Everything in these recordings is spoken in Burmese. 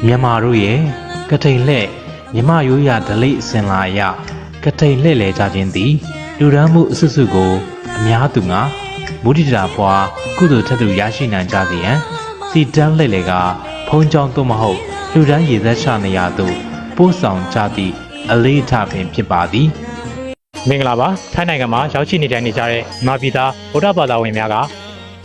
မြန်မာတို့ရဲ့ကထိန်လှဲ့မြမရိုးရာဓလေ့အစဉ်လာအရကထိန်လှဲ့လေကြခြင်းသည်လူဒန်းမှုအစွတ်စွတ်ကိုအများသူငါမုဒိတာဖွာကုသိုလ်ထက်သူရရှိနိုင်ကြစေရန်စီတန်းလှဲ့လေကဖုံးကြောင်းသို့မဟုတ်လူဒန်းရေသက်ချနေရာသို့ပို့ဆောင်ကြသည့်အလေးထားပင်ဖြစ်ပါသည်မင်္ဂလာပါထိုင်းနိုင်ငံမှာရောက်ရှိနေကြတဲ့မာပြည်သားဗုဒ္ဓဘာသာဝင်များက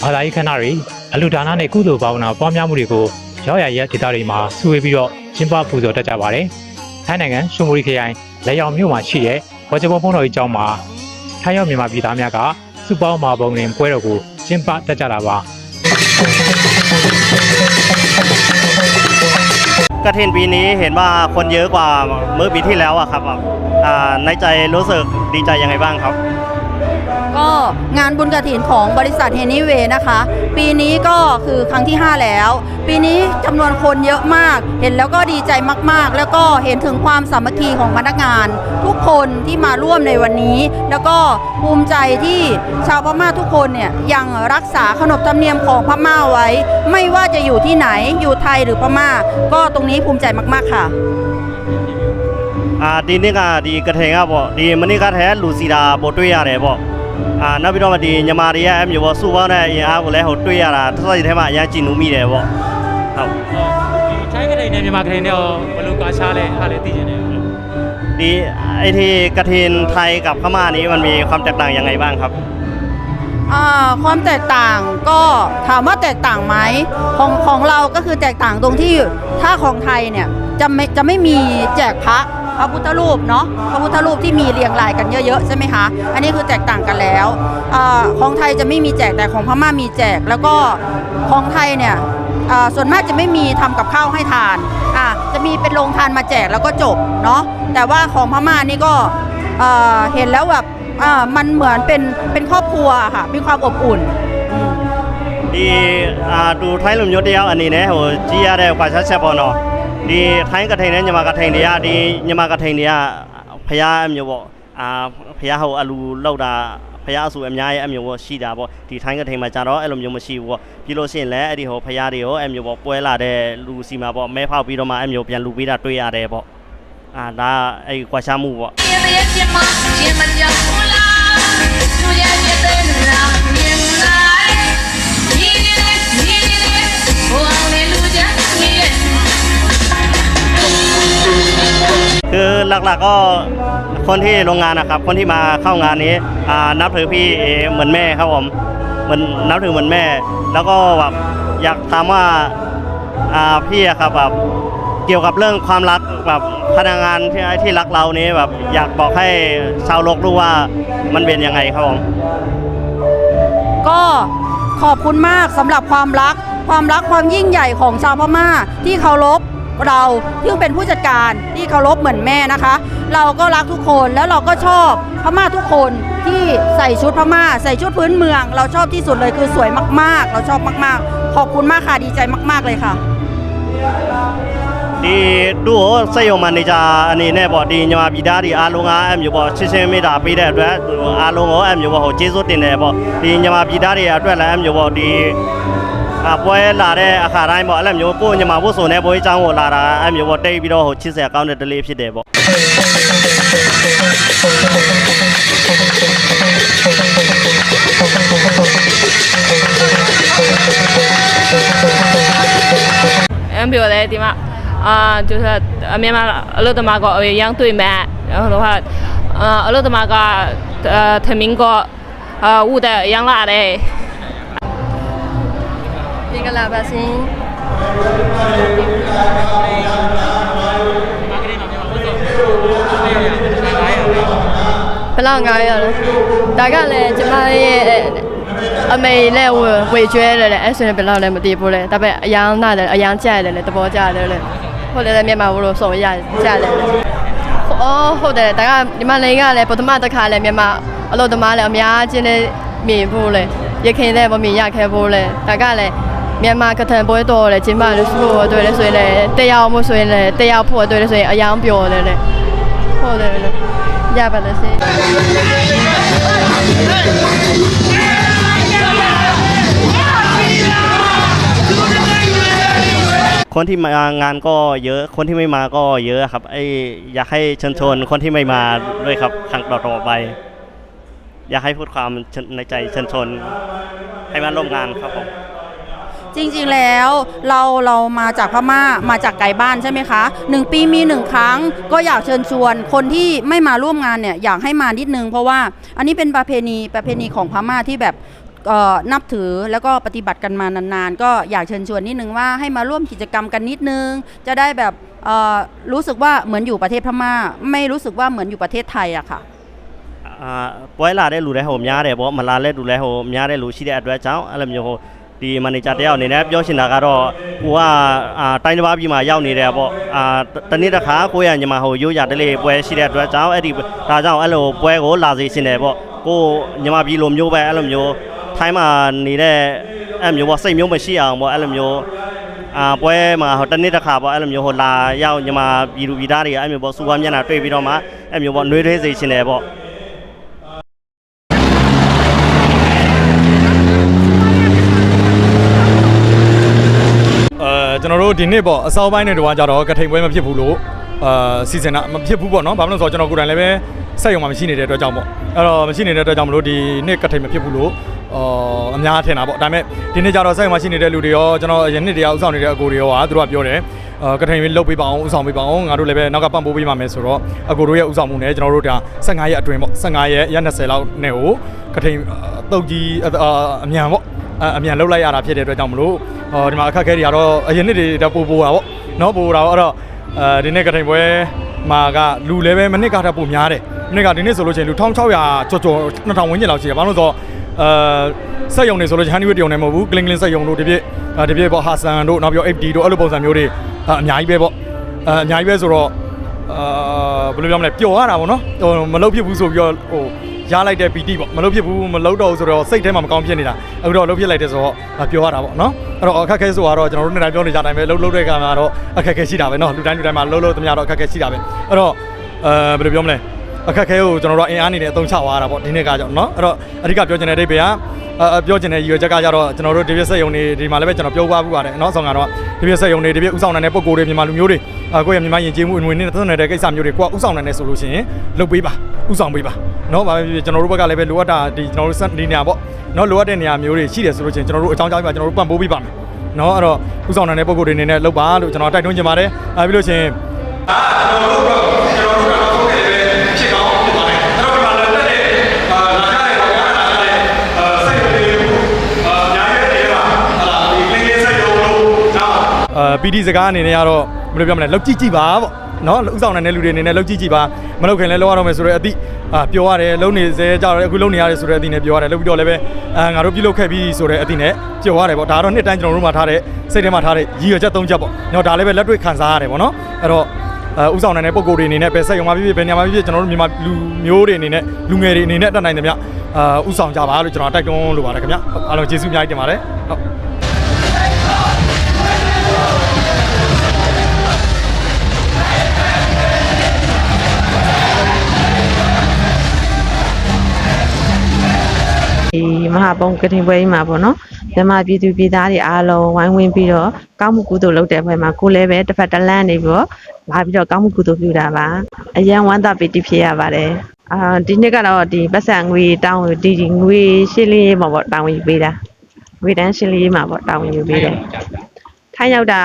ဘာသာရေးခန္ဓာတွေအလူဒါနနဲ့ကုသိုလ်ဘာဝနာပွားများမှုတွေကိုရောက်ရရဲ့ဒေသတွေမှာစုဝေးပြီးတော့ကျင်းပပူဇော်တတ်ကြပါတယ်။ထိုင်းနိုင်ငံရှုံမရီခရိုင်လက်ရောင်မြို့မှာရှိတဲ့ဝါချဘုံဘုံတော်ကြီးကျောင်းမှာထိုင်းရောက်မြန်မာပြည်သားများကစုပေါင်းမာပုံရင်ပွဲတော်ကိုကျင်းပတတ်ကြတာပါ။กฐินปีนี้เห็นว่าคนเยอะกว่าเมื่อปีที่แล้วอะครับในใจรู้สึกดีใจยังไงบ้างครับก็งานบุญกฐินของบริษัทเฮนิเวนะคะปีนี้ก็คือครั้งที่5แล้วปีนี้จำนวนคนเยอะมากเห็นแล้วก็ดีใจมากๆแล้วก็เห็นถึงความสามัคคีของพนักงานทุกคนที่มาร่วมในวันนี้แล้วก็ภูมิใจที่ชาวพม่าทุกคนเนี่ยยังรักษาขนบธรรมเนียมของพม่าไว้ไม่ว่าจะอยู่ที่ไหนอยู่ไทยหรือพม่าก็ตรงนี้ภูมิใจมากๆค่ะဒီနေ့ကဒီကထိန်ကပေါ့ဒီမနေ့ကထဲလူစီတာပို့တွေ့ရတယ်ပေါ့နောက်ပြီးတော့ဒီညီမတွေရဲ့အမျိုးပေါ့စုပေါင်းတဲ့အင်အားကိုလည်းဟိုတွေ့ရတာတစ်စိတ်ထဲမှာအရင်ကြည်နူးမိတယ်ပေါ့ဟုတ်ဒီထိုင်းကထိန်နဲ့မြန်မာကထိန်နဲ့ဘယ်လိုကွာခြားလဲအားလည်းသိကျင်တယ်ဒီအဲ့ဒီကထိန်ไทยกับพม่านี้มันมีความแตกต่างยังไงบ้างครับความแตกต่างก็ถามว่าแตกต่างไหมของเราก็คือแตกต่างตรงที่ถ้าของไทยเนี่ยจะไม่มีแจกพระพุทธรูปเนาะพระพุทธรูปที่มีเรียงรายกันเยอะๆใช่ไหมคะอันนี้คือแตกต่างกันแล้วของไทยจะไม่มีแจกแต่ของพม่ามีแจกแล้วก็ของไทยเนี่ยส่วนมากจะไม่มีทำกับข้าวให้ทานจะมีเป็นโรงทานมาแจกแล้วก็จบเนาะแต่ว่าของพม่านี่ก็เห็นแล้วแบบมันเหมือนเป็นครอบครัวค่ะมีความอบอุ่นဒီดูထိုင်းလူမျိုးတယောက်အနေနဲ့ဟိုကြည့်ရတဲ့ကွာခြားချက်ပေါ့နော်ဒီထိုင်းကထိန်နဲ့မြန်မာကထိန်တွေကဒီမြန်မာကထိန်တွေကဖျားအမျိုးပေါ့ဖျားဟိုအလူလောက်တာဖျားအဆူအများရဲ့အမျိုးပေါ့ရှိတာပေါ့ဒီထိုင်းကထိန်မှာကြတော့အဲ့လိုမျိုးမရှိဘူးပေါ့ပြီးလို့ရှိရင်လည်းအဲ့ဒီဟိုဖျားတွေကိုအမျိုးပေါ့ပွဲလာတဲ့လူစီမှာပေါ့မဲဖောက်ပြီးတော့မှအမျိုးပြန်လူပေးတာတွေ့ရတယ်ပေါ့ဒါအဲ့ကွာခြားမှုပေါ့คือหลักๆก็คนที่โรงงานนะครับคนที่มาเข้างานนี้นับถือพี่เหมือนแม่ครับผมเหมือนนับถือเหมือนแม่แล้วก็แบบอยากถามว่าพี่ครับแบบเกี่ยวกับเรื่องความรักแบบพนักงานที่รักเรานี้แบบอยากบอกให้ชาวโลกรู้ว่ามันเป็นยังไงครับผมก็ขอบคุณมากสำหรับความยิ่งใหญ่ของชาวพม่าที่เคารพเราที่เป็นผู้จัดการที่เคารพเหมือนแม่นะคะเราก็รักทุกคนแล้วเราก็ชอบพม่าทุกคนที่ใส่ชุดพม่าใส่ชุดพื้นเมืองเราชอบที่สุดเลยคือสวยมากๆเราชอบมากๆขอบคุณมากค่ะดีใจมากๆเลยค่ะဒီတို့စိတ်ယုံမန်နေဂျာအနေနဲ့ပေါ့ဒီညီမပြည်သားတွေအားလုံးကအမျိုးပေါ့ချစ်ချင်းမေတ္တာပေးတဲ့အတွက်အားလုံးရောအမျိုးပေါ့ဟိုကျေးဇူးတင်တယ်ပေါ့ဒီညီမပြည်သားတွေအတွက်လည်းအမျိုးပေါ့ဒီပွဲလာတဲ့အခါတိုင်းပေါ့အဲ့လိုမျိုးကိုညီမဖို့ဆိုနေပွဲအကြောင်းကိုလာတာအဲ့မျိုးပေါ့တိတ်ပြီးတော့ဟိုချစ်စရာကောင်းတဲ့တလေးဖြစ်တယ်ပေါ့em biểu đấy thì mà就是မြန်မာအလုပ်သမားကအရင်တွေ့မဲ့ဟိုဟာအလုပ်သမားကထမင်းကဥဒရန်လာတယ်မင်္ဂလာပါရှင်ဘယ်လောက်900လဲဒါကလည်းကျမရဲ့အမေနဲ့ဝေကျွဲတယ်လေအဲ့ဆိုရင်ဘယ်လောက်လဲမသိဘူးလေဒါပေမဲ့အယမ်းနာတယ်အယမ်းကြိုက်တယ်လေသဘောကျတယ်လေဟုတ်တယ်မြန်မာဘလို့ဆိုရကြတယ်လေဟုတ်တယ်ဒါကဒီမလေးကလည်းပထမတစ်ခါလဲမြန်မာအလုပ်သမားလည်းအများကြီးနဲ့မြင်ဖို့လေရခင်လည်းမမြင်ရခဲ့ဖို့လေဒါကလည်းမြန်မာကထန်ပွဲတော်လေကျင်းပလို့ဆိုတော့လေဆိုရင်လည်းတရားမှုဆိုရင်လည်းတရားဖို့အတွက်ဆိုရင်အယမ်းပျော်တယ်လေဟုတ်တယ်လေရပါလားစေ คนที่มางานก็เยอะคนที่ไม่มาก็เยอะครับอยากให้เชิญชวนคนที่ไม่มาด้วยครับครั้งต่อไปอยากให้พูดความในใจเชิญชวนให้มาร่วมงานครับผมจริงๆแล้วเรามาจากพม่ามาจากไกลบ้านใช่ไหมคะ1 ปีมี 1 ครั้งก็อยากเชิญชวนคนที่ไม่มาร่วมงานเนี่ยอยากให้มานิดนึงเพราะว่าอันนี้เป็นประเพณีของพม่าที่แบบนับถือแล้วก็ปฏิบัติกันมานานๆก็อยากเชิญชวนนิดนึงว่าให้มาร่วมกิจกรรมกันนิดนึงจะได้แบบรู้สึกว่าเหมือนอยู่ประเทศพม่าไม่รู้สึกว่าเหมือนอยู่ประเทศไทยอะค่ะပွဲလာတဲ့လူတွေဟိုများတယ်ပေါ့မလာတဲ့လူတွေဟိုများတဲ့လူရှိတဲ့အတွက်ကြောင့်အဲ့လိုမျိုးဟိုဒီမန်နေဂျာတယောက်အနေနဲ့ပြောချင်တာကတော့ကိုကတိုင်းတစ်ပါးပြည်မှာရောက်နေတယ်ပေါ့တနေ့တစ်ခါကိုရညီမဟိုရိုးရတလေးပွဲရှိတဲ့အတွက်ကြောင့်အဲ့ဒီဒါကြောင့်အဲ့လိုပွဲကိုလာစေချင်တယ်ပေါ့ကိုညီမပြည်လိုမျိုးပဲအဲ့လိုမျိုးထိုင်းမှာနေတဲ့အဲ့မျိုးပေါ့စိတ်မျိုးမရှိအောင်ပေါ့အဲ့လိုမျိုးပွဲမှာဟိုတနေ့တစ်ခါပေါ့အဲ့လိုမျိုးဟိုလာရောက်ညီမပြည်သူပြည်သားတွေအဲ့မျိုးပေါ့စူပါမျက်နှာတွေ့ပြီးတော့မှအဲ့မျိုးပေါ့နှွေးထွေးစေချင်တယ်ပေါ့ကျွန်တော်တို့ဒီနေ့ပေါ့အစောပိုင်းနဲ့တော့ကြတော့ကထိန်ပွဲမဖြစ်ဘူးလို့စီစဉ်တာမဖြစ်ဘူးပေါ့နော်ဘာလို့လဲဆိုတော့ကျွန်တော်ကိုယ်တိုင်လည်းပဲစက်ရုံမှာမရှိနေတဲ့အတွက်ကြောင့်ပေါ့အဲ့တော့မရှိနေတဲ့အတွက်ကြောင့်မလို့ဒီနေ့ကထိန်မဖြစ်ဘူးလို့အများထင်တာပေါ့ဒါပေမဲ့ဒီနေ့ကျတော့စက်ရုံမှာရှိနေတဲ့လူတွေရောကျွန်တော်ရနှစ်တည်းဥဆောင်နေတဲ့အကိုတွေရောသူတို့ကပြောတယ်ကထိန်လုတ်ပေးပါအောင်ဥဆောင်ပေးပါအောင်ငါတို့လည်းပဲနောက်ကပံ့ပိုးပေးပါမယ်ဆိုတော့အကိုတို့ရဲ့ဥဆောင်မှုနဲ့ကျွန်တော်တို့ဒါ15ရက်အတွင်းပေါ့15ရက်ရက်20လောက်နဲ့ကိုကထိန်တုတ်ကြီးအမြန်ပေါ့အမြန်လှုပ်လိုက်ရတာဖြစ်တဲ့အတွက်ကြောင့်မလို့ဒီမှာအခက်အခဲတွေကတော့အရင်နှစ်တွေတော့ပိုတာပေါ့နော်ပိုတာပေါ့အဲ့တော့ဒီနေ့ကထိန်ပွဲမှာကလူလည်းပဲမနစ်ကထပ်ပိုများတယ်မနစ်ကဒီနေ့ဆိုလို့ရှိရင်လူ1600ကျော်2000ဝန်းကျင်လောက်ရှိတယ်ဘာလို့လဲဆိုတော့စက်ရုံတွေဆိုလို့ဟန်နီဝစ်တရုံနဲ့မဟုတ်ဘူးကလင်းစက်ရုံတို့ဒီပြည့်ပေါ့ဟာဆန်တို့နောက်ပြီးတော့ FD တို့အဲ့လိုပုံစံမျိုးတွေအများကြီးပဲပေါ့အများကြီးပဲဆိုတော့ဘယ်လိုပြောမလဲပျော်ရတာပေါ့နော်မလုပ်ဖြစ်ဘူးဆိုပြီးတော့ဟိုရလိုက်တဲ့ PT ပေါ့မလုပ်ဖြစ်ဘူးမလုပ်တော့ဆိုတော့စိတ်ထဲမှာမကောင်းဖြစ်နေတာအခုတော့လုပ်ဖြစ်လိုက်တဲ့ဆိုတော့ပြောရတာပေါ့နော်အဲ့တော့အခက်အခဲဆိုတော့ကျွန်တော်တို့နေ့တိုင်းပြောနေကြတိုင်းပဲလုပ်တဲ့ကံကတော့အခက်အခဲရှိတာပဲနော်လူတိုင်းမှာလုပ်သမျှတော့အခက်အခဲရှိတာပဲအဲ့တော့ဘယ်လိုပြောမလဲအခက်အခဲကိုကျွန်တော်တို့အင်အားနေနဲ့အသုံးချသွားတာပေါ့ဒီနေ့ကကြောင့်နော်အဲ့တော့အဓိကပြောချင်တဲ့အိဗေကပြောချင်တဲ့ရည်ရွယ်ချက်ကကြတော့ကျွန်တော်တို့ဒီပြည့်စက်ရုံတွေဒီမှာလည်းပဲကျွန်တော်ပြောသွားဘူးပါတယ်နော်ဆောင်ကတော့ဒီပြည့်စက်ရုံတွေဒီပြည့်ဥဆောင်နိုင်တဲ့ပုံကိုယ်တွေမြန်မာလူမျိုးတွေကိုယ့်ရဲ့မြန်မာယဉ်ကျေးမှုအဝင်နဲ့သက်နေတဲ့ကိစ္စမျိုးတွေကိုဥဆောင်နိုင်တယ်ဆိုလို့ရှိရင်လုပ်ပေးပါဥဆောင်ပေးပါနော်ဗာပဲကျွန်တော်တို့ဘက်ကလည်းပဲလိုအပ်တာဒီကျွန်တော်တို့ဒီနေရာပေါ့နော်လိုအပ်တဲ့နေရာမျိုးတွေရှိတယ်ဆိုလို့ရှိရင်ကျွန်တော်တို့အကြောင်းကြားပြီးပါကျွန်တော်တို့ပံ့ပိုးပေးပါမယ်နော်အဲ့တော့ဥဆောင်နိုင်တဲ့ပုံကိုယ်တွေအနေနဲ့လုပ်ပါလို့ကျွန်တော်တိုက်တွန်းချင်ပါတယ်ပြီးလို့ရှိရင်PD စကားအနေနဲ့ကတော့ဘယ်လိုပြောမလဲလောက်ကြည့်ပါပေါ့နော်ဥဆောင်နိုင်တဲ့လူတွေအနေနဲ့လောက်ကြည့်ပါမလောက်ခင်လဲလောက်ရတော့မယ်ဆိုတော့အတိပြောရတယ်လုံနေစေကြတော့အခုလုံနေရတယ်ဆိုတဲ့အတိနဲ့ပြောရတယ်လောက်ပြီးတော့လည်းပဲငါတို့ပြုလုပ်ခဲ့ပြီးဆိုတဲ့အတိနဲ့ပြောရတယ်ပေါ့ဒါကတော့နှစ်တိုင်းကျွန်တော်တို့မှာထားတဲ့စိတ်ထဲမှာထားတဲ့ရည်ရွယ်ချက်၃ချက်ပေါ့နော်ဒါလည်းပဲလက်တွေ့ခံစားရတယ်ပေါ့နော်အဲ့တော့ဥဆောင်နိုင်တဲ့ပုံကိုယ်တွေအနေနဲ့ပဲစက်ရုံမှာဖြစ်ဘယ်နေရာမှာဖြစ်ကျွန်တော်တို့မြန်မာလူမျိုးတွေအနေနဲ့လူငယ်တွေအနေနဲ့တက်နိုင်တယ်ဗျဥဆောင်ကြပါလို့ကျွန်တော်တိုက်တွန်းလိုပါတယ်ခင်ဗျအားလုံးကျေးဇူးအများကြီးတင်ပါတယ်ဟုတ်ဒီမဟာပုံကတင်ပွဲကြီးမှာပေါ့နော်မြန်မာပြည်သူပြည်သားတွေအားလုံးဝိုင်းဝန်းပြီးတော့ကောင်းမှုကုသိုလ်လုပ်တဲ့ဘက်မှာကိုလည်းပဲတစ်ဖက်တစ်လမ်းနေပြီးတော့လာပြီးတော့ကောင်းမှုကုသိုလ်ပြုတာပါအရန်ဝမ်းသာပီတိဖြစ်ရပါတယ်ဒီနေ့ကတော့ဒီပတ်စံငွေတောင်းဒီငွေရှင်းလင်းရေးမှာပေါ့တာဝန်ယူပေးတာငွေတန်းရှင်းလင်းရေးမှာပေါ့တာဝန်ယူပေးတယ်ထိုင်းရောက်တာ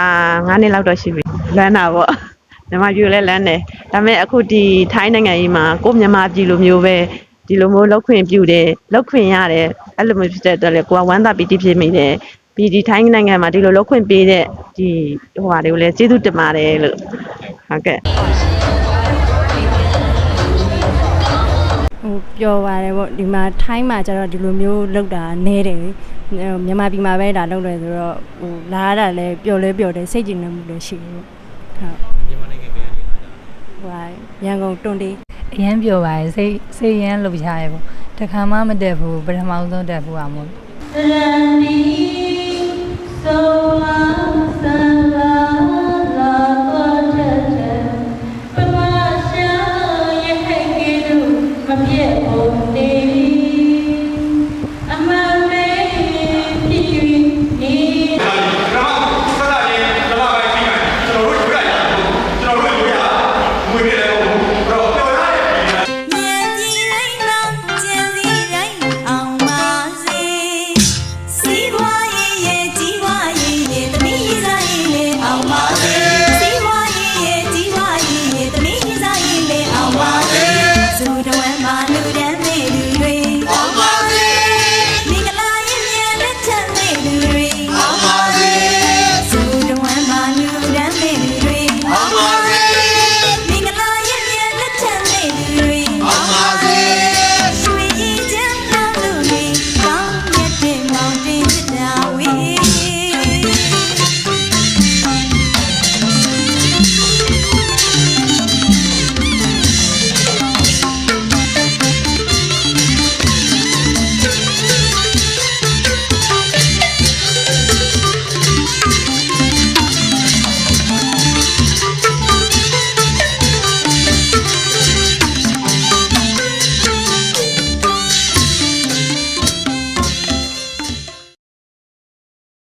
9နှစ်လောက်တော့ရှိပြီလမ်းတာပေါ့မြန်မာပြည်လည်းလမ်းတယ်ဒါပေမဲ့အခုဒီထိုင်းနိုင်ငံကြီးမှာကိုမြန်မာပြည်လိုမျိုးပဲဒီလိုမျိုးလောက်ခွင့်ပြုတယ်လောက်ခွင့်ရတယ်အဲ့လိုမျိုးဖြစ်တဲ့အတွက်လေကိုကဝမ်းသာပီတိဖြစ်မိတယ်ပြီးဒီထိုင်းနိုင်ငံမှာဒီလိုလောက်ခွင့်ပေးတဲ့ဒီဟိုဟာတွေကိုလည်းကျေးဇူးတင်ပါတယ်လို့ဟုတ်ကဲ့ပျော်ပါတယ်ပေါ့ဒီမှာထိုင်းမှာကျတော့ဒီလိုမျိုးလောက်တာနဲတယ်မြန်မာပြည်မှာပဲဒါလောက်တယ်ဆိုတော့ဟိုလာရတာလည်းပျော်တယ်စိတ်ကြည်နမှုလည်းရှိတယ်ဟုတ်မြန်မာနိုင်ငံကဟိုရန်ကုန်တွန်တေးအရန်ပြောပါရဲ့စိတ်ရန်လှုပ်ရှားရပေါ့တခါမှမတက်ဘူးပထမဆုံးတက်ဘူးอ่ะမို့